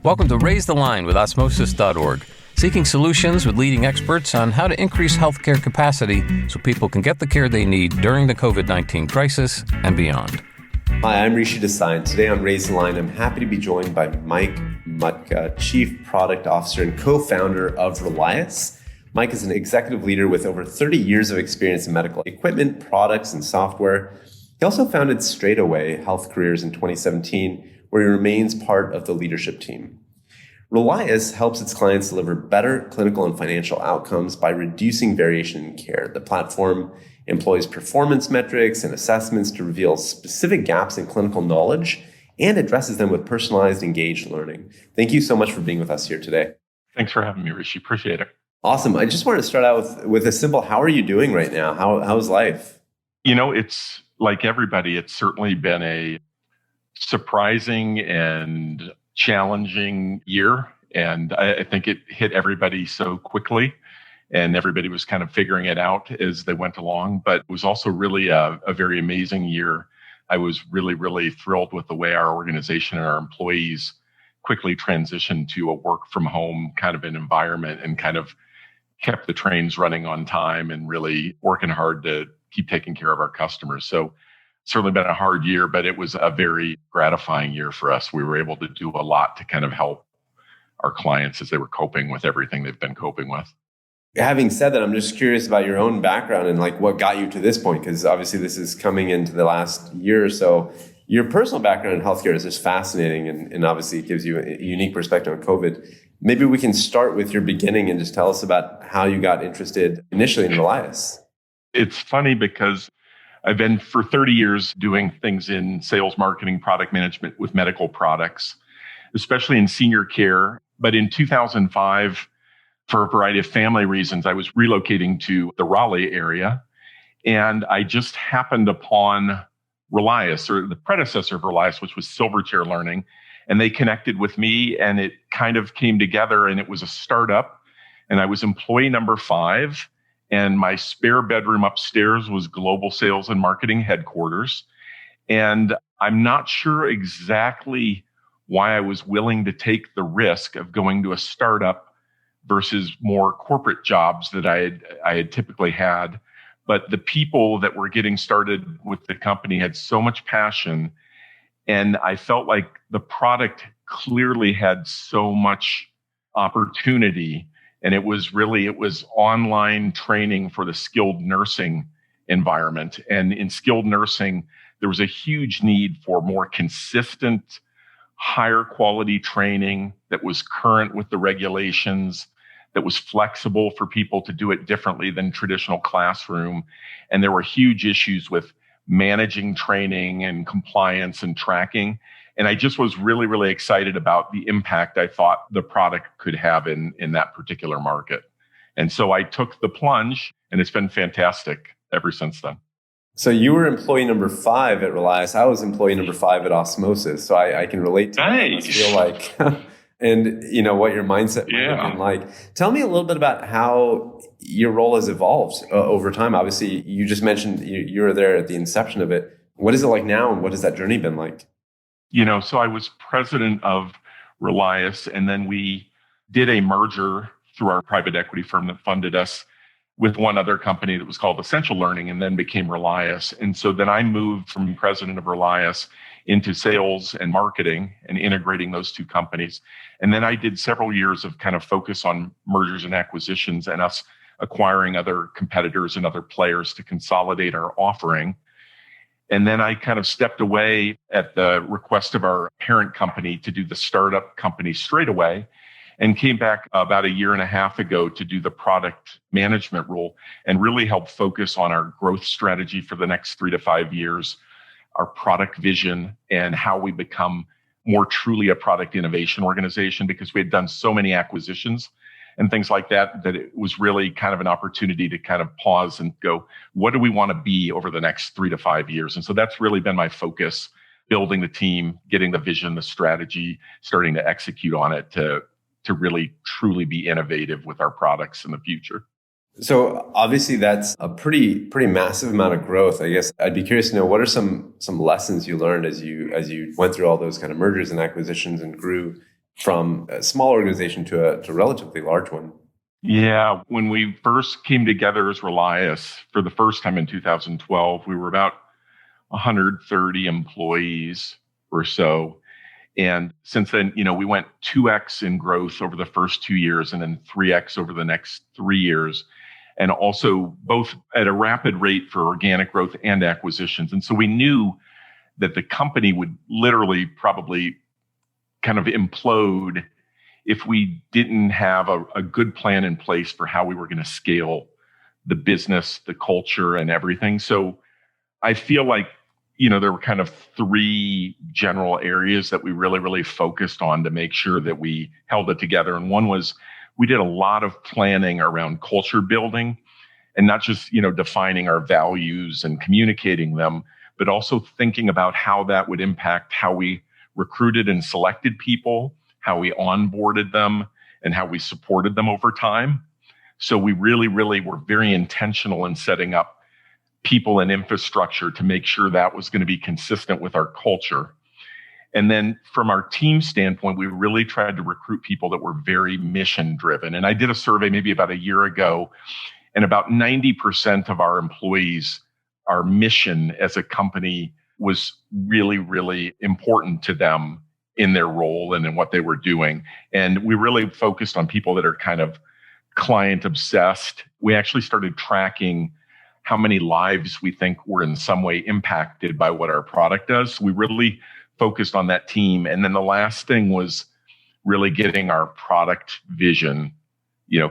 Welcome to Raise the Line with Osmosis.org, seeking solutions with leading experts on how to increase healthcare capacity so people can get the care they need during the COVID-19 crisis and beyond. Hi, I'm Rishi Desai. Today on Raise the Line, I'm happy to be joined by Mike Mutka, Chief Product Officer and co-founder of Relias. Mike is an executive leader with over 30 years of experience in medical equipment, products, and software. He also founded Straightaway Health Careers in 2017, where he remains part of the leadership team. Relias helps its clients deliver better clinical and financial outcomes by reducing variation in care. The platform employs performance metrics and assessments to reveal specific gaps in clinical knowledge and addresses them with personalized, engaged learning. Thank you so much for being with us here today. Thanks for having me, Rishi. Appreciate it. Awesome. I just wanted to start out with a simple, how are you doing right now? How's life? It's like everybody, it's certainly been a surprising and challenging year. And I think it hit everybody so quickly, and everybody was kind of figuring it out as they went along. But it was also really a very amazing year. I was really, really thrilled with the way our organization and our employees quickly transitioned to a work from home kind of an environment and kind of kept the trains running on time and really working hard to keep taking care of our customers. So certainly been a hard year, but it was a very gratifying year for us. We were able to do a lot to kind of help our clients as they were coping with everything they've been coping with. Having said that, I'm just curious about your own background and like what got you to this point, because obviously this is coming into the last year or so. Your personal background in healthcare is just fascinating, and obviously it gives you a unique perspective on COVID. Maybe we can start with your beginning and just tell us about how you got interested initially in Relias. It's funny because I've been for 30 years doing things in sales, marketing, product management with medical products, especially in senior care. But in 2005, for a variety of family reasons, I was relocating to the Raleigh area. And I just happened upon Relias, or the predecessor of Relias, which was Silverchair Learning. And they connected with me, and it kind of came together, and it was a startup. And I was employee number 5. And my spare bedroom upstairs was global sales and marketing headquarters. And I'm not sure exactly why I was willing to take the risk of going to a startup versus more corporate jobs that I had typically had. But the people that were getting started with the company had so much passion. And I felt like the product clearly had so much opportunity. And it was online training for the skilled nursing environment. And in skilled nursing, there was a huge need for more consistent, higher quality training that was current with the regulations, that was flexible for people to do it differently than traditional classroom. And there were huge issues with managing training and compliance and tracking. And I just was really, really excited about the impact I thought the product could have in that particular market. And so I took the plunge, and it's been fantastic ever since then. So you were employee number 5 at Relias. I was employee number 5 at Osmosis. So I can relate to nice. I feel like, and what your mindset might have been like. Tell me a little bit about how your role has evolved over time. Obviously, you just mentioned you were there at the inception of it. What is it like now, and what has that journey been like? So I was president of Relias, and then we did a merger through our private equity firm that funded us with one other company that was called Essential Learning, and then became Relias. And so then I moved from president of Relias into sales and marketing and integrating those two companies. And then I did several years of kind of focus on mergers and acquisitions and us acquiring other competitors and other players to consolidate our offering. And then I kind of stepped away at the request of our parent company to do the startup company Straightaway, and came back about a year and a half ago to do the product management role and really help focus on our growth strategy for the next 3 to 5 years, our product vision, and how we become more truly a product innovation organization, because we had done so many acquisitions and things like that, that it was really kind of an opportunity to kind of pause and go, what do we want to be over the next 3 to 5 years? And so that's really been my focus, building the team, getting the vision, the strategy, starting to execute on it to really truly be innovative with our products in the future. So obviously that's a pretty massive amount of growth. I guess I'd be curious to know, what are some lessons you learned as you went through all those kind of mergers and acquisitions and grew from a small organization to a relatively large one. Yeah, when we first came together as Relias for the first time in 2012, we were about 130 employees or so. And since then, we went 2x in growth over the first 2 years and then 3x over the next 3 years. And also both at a rapid rate for organic growth and acquisitions. And so we knew that the company would literally probably kind of implode if we didn't have a good plan in place for how we were going to scale the business, the culture, and everything. So I feel like, there were kind of three general areas that we really, really focused on to make sure that we held it together. And one was we did a lot of planning around culture building and not just, defining our values and communicating them, but also thinking about how that would impact how we recruited and selected people, how we onboarded them, and how we supported them over time. So we really, really were very intentional in setting up people and infrastructure to make sure that was going to be consistent with our culture. And then from our team standpoint, we really tried to recruit people that were very mission driven. And I did a survey maybe about a year ago, and about 90% of our employees, our mission as a company was really, really important to them in their role and in what they were doing. And we really focused on people that are kind of client obsessed. We actually started tracking how many lives we think were in some way impacted by what our product does. We really focused on that team. And then the last thing was really getting our product vision,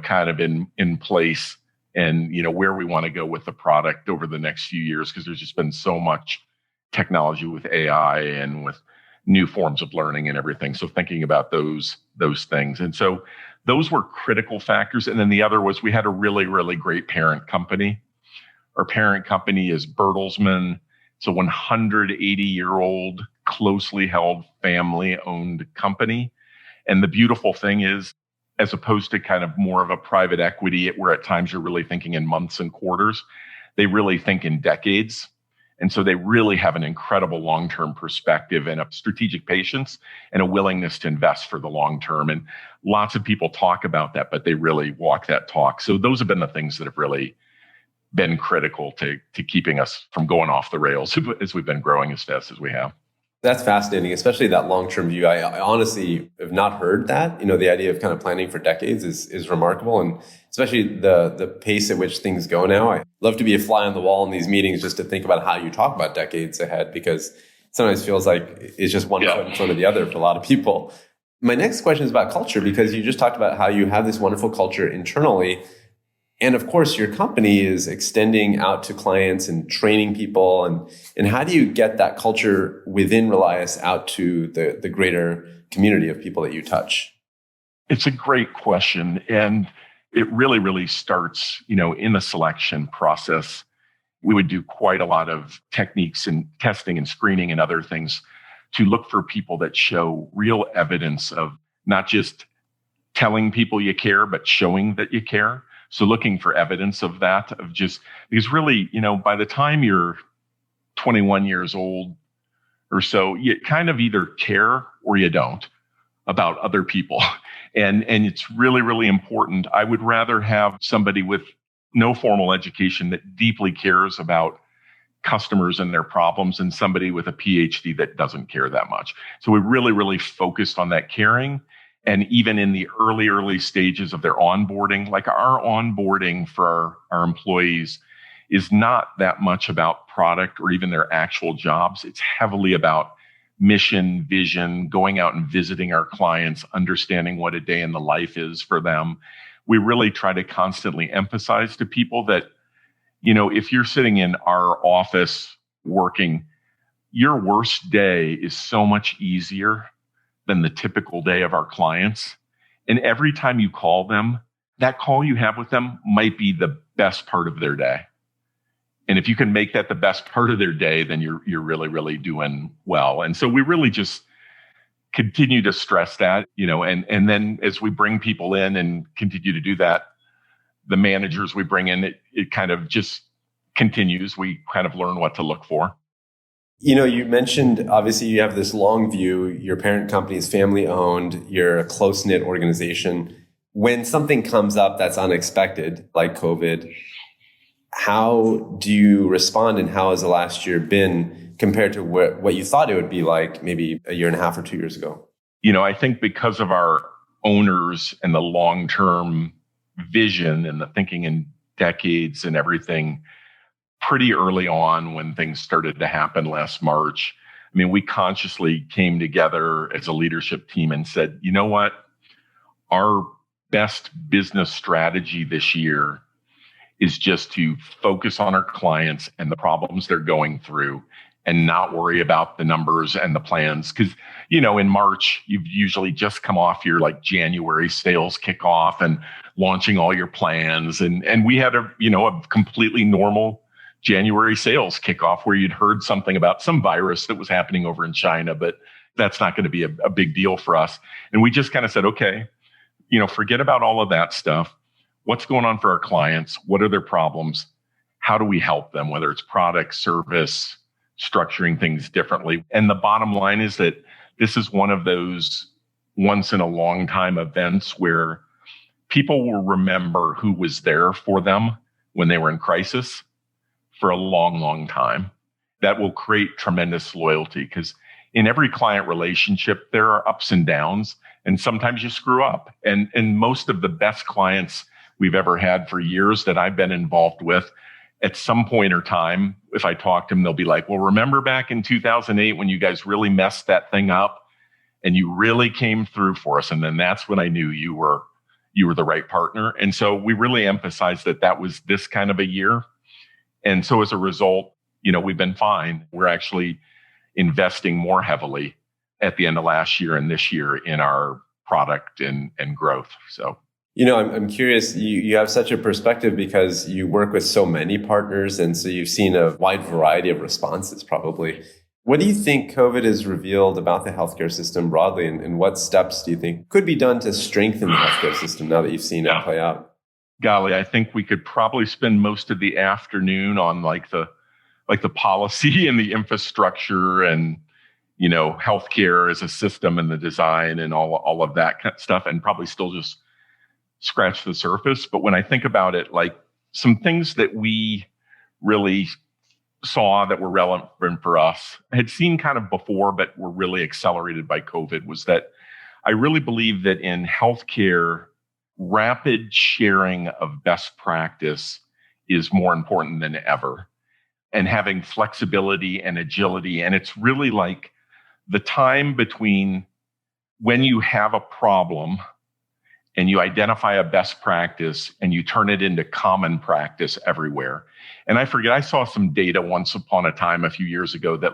kind of in place and, where we want to go with the product over the next few years, because there's just been so much technology with AI and with new forms of learning and everything. So thinking about those things. And so those were critical factors. And then the other was we had a really, really great parent company. Our parent company is Bertelsmann. It's a 180-year-old, closely held, family-owned company. And the beautiful thing is, as opposed to kind of more of a private equity, where at times you're really thinking in months and quarters, they really think in decades. And so they really have an incredible long-term perspective and a strategic patience and a willingness to invest for the long term. And lots of people talk about that, but they really walk that talk. So those have been the things that have really been critical to keeping us from going off the rails as we've been growing as fast as we have. That's fascinating, especially that long-term view. I honestly have not heard that. The idea of kind of planning for decades is remarkable, and especially the pace at which things go now. I love to be a fly on the wall in these meetings just to think about how you talk about decades ahead, because it sometimes feels like it's just one foot in front of the other for a lot of people. My next question is about culture, because you just talked about how you have this wonderful culture internally. And of course, your company is extending out to clients and training people. And how do you get that culture within Relias out to the greater community of people that you touch? It's a great question. And it really, really starts, in the selection process. We would do quite a lot of techniques and testing and screening and other things to look for people that show real evidence of not just telling people you care, but showing that you care. So looking for evidence of that, because really, by the time you're 21 years old or so, you kind of either care or you don't about other people. And it's really, really important. I would rather have somebody with no formal education that deeply cares about customers and their problems than somebody with a PhD that doesn't care that much. So we really, really focused on that caring. And even in the early stages of their onboarding, like our onboarding for our employees is not that much about product or even their actual jobs. It's heavily about mission, vision, going out and visiting our clients, understanding what a day in the life is for them. We really try to constantly emphasize to people that, if you're sitting in our office working, your worst day is so much easier than the typical day of our clients. And every time you call them, that call you have with them might be the best part of their day. And if you can make that the best part of their day, then you're really, really doing well. And so we really just continue to stress that, and then as we bring people in and continue to do that, the managers we bring in, it kind of just continues. We kind of learn what to look for. You mentioned, obviously, you have this long view. Your parent company is family owned. You're a close-knit organization. When something comes up that's unexpected, like COVID, how do you respond, and how has the last year been compared to what you thought it would be like maybe a year and a half or 2 years ago? I think because of our owners and the long-term vision and the thinking in decades and everything, pretty early on when things started to happen last March, we consciously came together as a leadership team and said, you know what? Our best business strategy this year is just to focus on our clients and the problems they're going through and not worry about the numbers and the plans. Because, in March, you've usually just come off your January sales kickoff and launching all your plans. And we had a completely normal January sales kickoff where you'd heard something about some virus that was happening over in China, but that's not going to be a big deal for us. And we just kind of said, okay, forget about all of that stuff. What's going on for our clients? What are their problems? How do we help them, whether it's product, service, structuring things differently? And the bottom line is that this is one of those once in a long time events where people will remember who was there for them when they were in crisis for a long, long time. That will create tremendous loyalty because in every client relationship, there are ups and downs, and sometimes you screw up. And most of the best clients we've ever had for years that I've been involved with, at some point or time, if I talk to them, they'll be like, well, remember back in 2008 when you guys really messed that thing up and you really came through for us. And then that's when I knew you were the right partner. And so we really emphasized that was this kind of a year. And so as a result, we've been fine. We're actually investing more heavily at the end of last year and this year in our product and growth. So, I'm curious, you have such a perspective because you work with so many partners. And so you've seen a wide variety of responses probably. What do you think COVID has revealed about the healthcare system broadly? And what steps do you think could be done to strengthen the healthcare system now that you've seen it play out? Golly, I think we could probably spend most of the afternoon on the policy and the infrastructure and, healthcare as a system and the design and all of that kind of stuff, and probably still just scratch the surface. But when I think about it, some things that we really saw that were relevant for us, I had seen kind of before, but were really accelerated by COVID, was that I really believe that in healthcare, rapid sharing of best practice is more important than ever, and having flexibility and agility. And it's really the time between when you have a problem and you identify a best practice and you turn it into common practice everywhere. And I saw some data once upon a time a few years ago that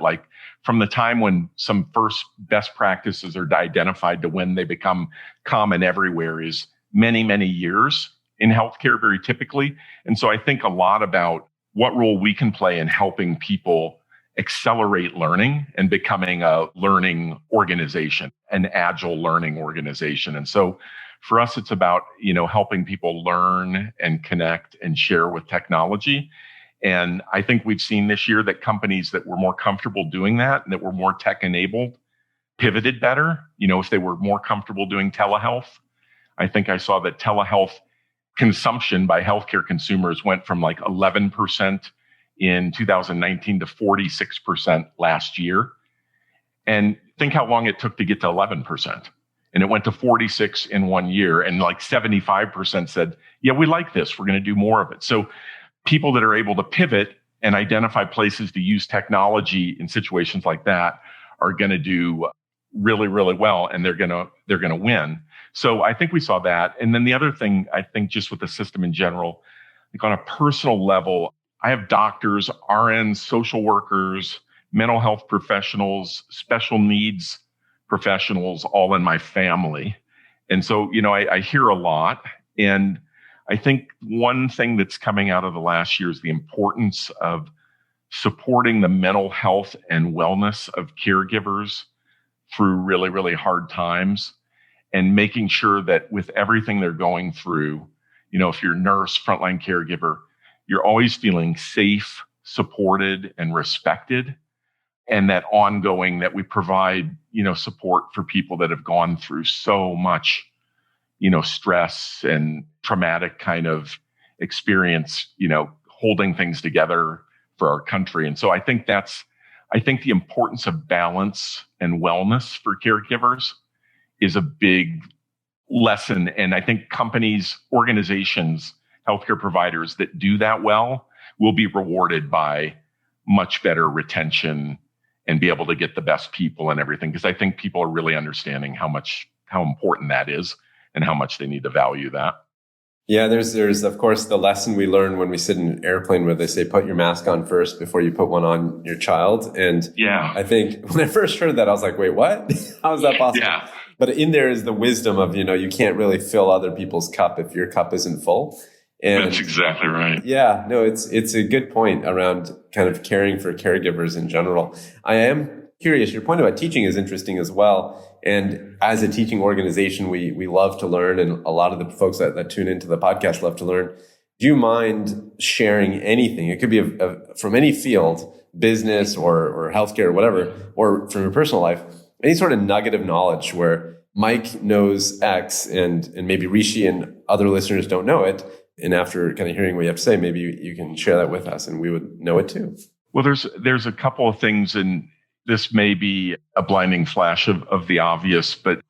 from the time when some first best practices are identified to when they become common everywhere is many, many years in healthcare, very typically. And so I think a lot about what role we can play in helping people accelerate learning and becoming a learning organization, an agile learning organization. And so for us, it's about, helping people learn and connect and share with technology. And I think we've seen this year that companies that were more comfortable doing that and that were more tech enabled pivoted better. If they were more comfortable doing telehealth, I think I saw that telehealth consumption by healthcare consumers went from 11% in 2019 to 46% last year. And think how long it took to get to 11%. And it went to 46 in 1 year. And 75% said, yeah, we like this. We're going to do more of it. So people that are able to pivot and identify places to use technology in situations like that are going to do really, really well. And they're going to win. So I think we saw that. And then the other thing, I think just with the system in general, on a personal level, I have doctors, RNs, social workers, mental health professionals, special needs professionals, all in my family. And so, I hear a lot. And I think one thing that's coming out of the last year is the importance of supporting the mental health and wellness of caregivers through really, really hard times, and making sure that with everything they're going through, if you're a nurse, frontline caregiver, you're always feeling safe, supported, and respected. and that ongoing that we provide, support for people that have gone through so much, stress and traumatic kind of experience, holding things together for our country. And so I think the importance of balance and wellness for caregivers is a big lesson. And I think companies, organizations, healthcare providers that do that well will be rewarded by much better retention and be able to get the best people and everything. Because I think people are really understanding how important that is and how much they need to value that. Yeah, there's of course the lesson we learn when we sit in an airplane where they say put your mask on first before you put one on your child. And yeah, I think when I first heard that, I was like, wait, what? How is that possible? Yeah. But in there is the wisdom of, you can't really fill other people's cup if your cup isn't full. And that's exactly right. Yeah, no, it's a good point around kind of caring for caregivers in general. I am curious, your point about teaching is interesting as well. And as a teaching organization, we love to learn, and a lot of the folks that tune into the podcast love to learn. Do you mind sharing anything? It could be from any field, business or healthcare or whatever, or from your personal life, any sort of nugget of knowledge where Mike knows X and maybe Rishi and other listeners don't know it. And after kind of hearing what you have to say, maybe you can share that with us and we would know it too. Well, there's a couple of things, and this may be a blinding flash of the obvious, but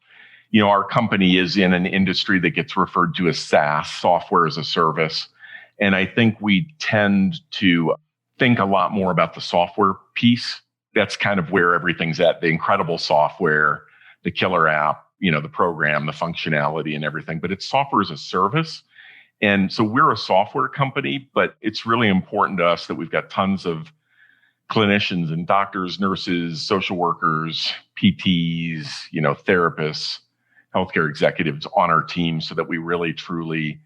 our company is in an industry that gets referred to as SaaS, software as a service. And I think we tend to think a lot more about the software piece. That's kind of where everything's at, the incredible software, the killer app, the program, the functionality and everything, but it's software as a service. And so we're a software company, but it's really important to us that we've got tons of clinicians and doctors, nurses, social workers, PTs, therapists, healthcare executives on our team so that we really truly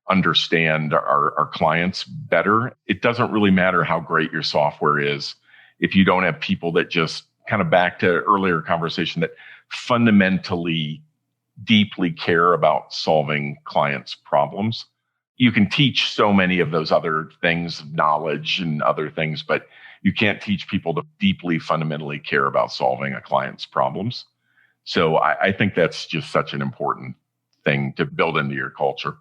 understand our clients better. It doesn't really matter how great your software is if you don't have people that just kind of back to earlier conversation that fundamentally deeply care about solving clients' problems. You can teach so many of those other things, knowledge and other things, but you can't teach people to deeply, fundamentally care about solving a client's problems. So I think that's just such an important thing to build into your culture.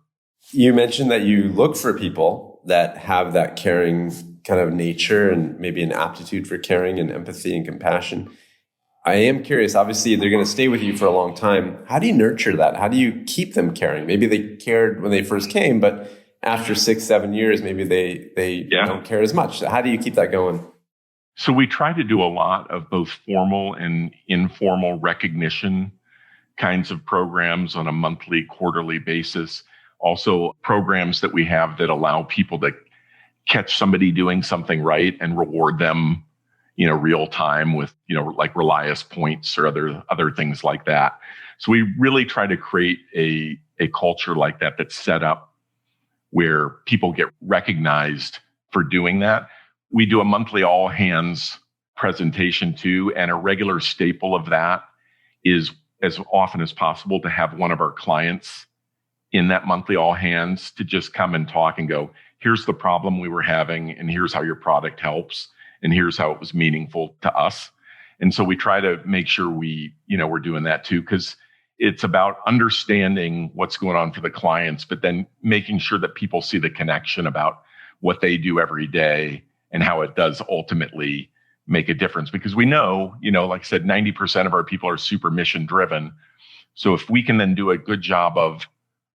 You mentioned that you look for people that have that caring kind of nature and maybe an aptitude for caring and empathy and compassion. I am curious, obviously they're going to stay with you for a long time. How do you nurture that? How do you keep them caring? Maybe they cared when they first came, but after 6-7 years, maybe they don't care as much. How do you keep that going? So we try to do a lot of both formal and informal recognition kinds of programs on a monthly, quarterly basis. Also programs that we have that allow people to catch somebody doing something right and reward them, real time with, like Relias points or other things like that. So we really try to create a culture like that that's set up where people get recognized for doing that. We do a monthly all hands presentation too, and a regular staple of that is as often as possible to have one of our clients in that monthly all hands to just come and talk and go, here's the problem we were having, and here's how your product helps, and here's how it was meaningful to us. And so we try to make sure we're doing that too, because it's about understanding what's going on for the clients, but then making sure that people see the connection about what they do every day and how it does ultimately make a difference. Because we know, like I said, 90% of our people are super mission driven. So if we can then do a good job of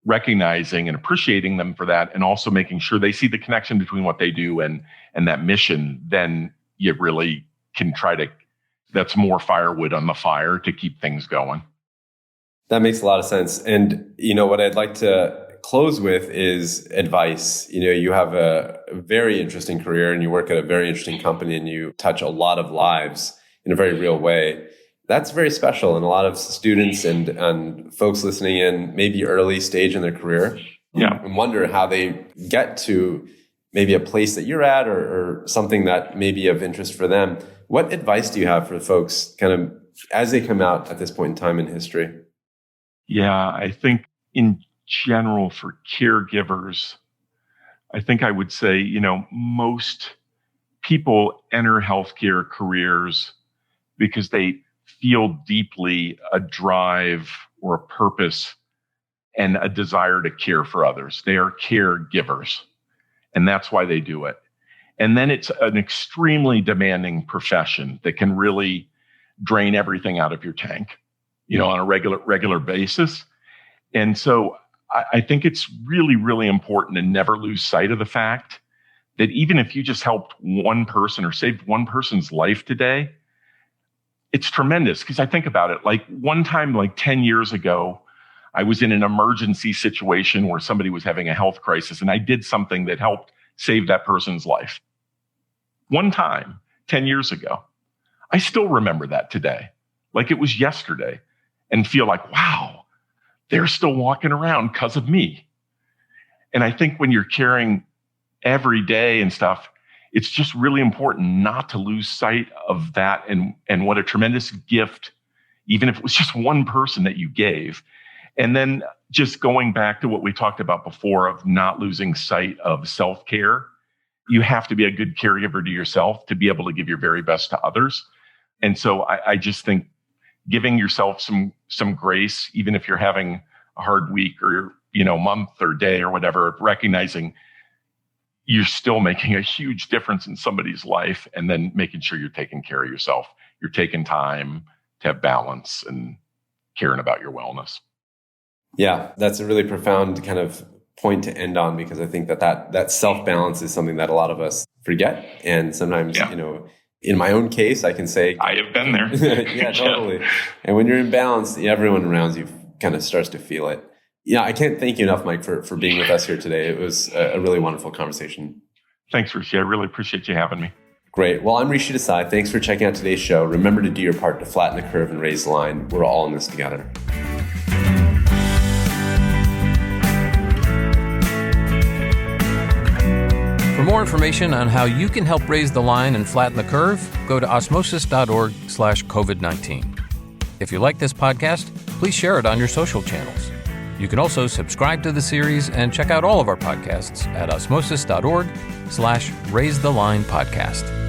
recognizing and appreciating them for that, and also making sure they see the connection between what they do and that mission, then you really can that's more firewood on the fire to keep things going. That makes a lot of sense. And, what I'd like to close with is advice. You have a very interesting career and you work at a very interesting company and you touch a lot of lives in a very real way. That's very special. And a lot of students and folks listening in, maybe early stage in their career, and wonder how they get to maybe a place that you're at or something that may be of interest for them. What advice do you have for folks kind of as they come out at this point in time in history? Yeah, I think in general for caregivers, I think I would say, most people enter healthcare careers because they feel deeply a drive or a purpose and a desire to care for others. They are caregivers, and that's why they do it. And then it's an extremely demanding profession that can really drain everything out of your tank, on a regular basis. And so I think it's really, really important to never lose sight of the fact that even if you just helped one person or saved one person's life today, it's tremendous. Because I think about it, like one time, like 10 years ago, I was in an emergency situation where somebody was having a health crisis, and I did something that helped save that person's life. One time, 10 years ago. I still remember that today, like it was yesterday, and feel like, wow, they're still walking around because of me. And I think when you're caring every day and stuff, it's just really important not to lose sight of that and what a tremendous gift, even if it was just one person that you gave. And then just going back to what we talked about before of not losing sight of self-care, you have to be a good caregiver to yourself to be able to give your very best to others. And so I just think giving yourself some grace, even if you're having a hard week or month or day or whatever, recognizing you're still making a huge difference in somebody's life, and then making sure you're taking care of yourself. You're taking time to have balance and caring about your wellness. Yeah, that's a really profound kind of point to end on, because I think that self-balance is something that a lot of us forget. And sometimes, in my own case, I can say, I have been there. Yeah, totally. Yeah. And when you're in balance, everyone around you kind of starts to feel it. Yeah, I can't thank you enough, Mike, for being with us here today. It was a really wonderful conversation. Thanks, Rishi. I really appreciate you having me. Great. Well, I'm Rishi Desai. Thanks for checking out today's show. Remember to do your part to flatten the curve and raise the line. We're all in this together. For more information on how you can help raise the line and flatten the curve, go to osmosis.org/COVID-19. If you like this podcast, please share it on your social channels. You can also subscribe to the series and check out all of our podcasts at osmosis.org/raisethelinepodcast.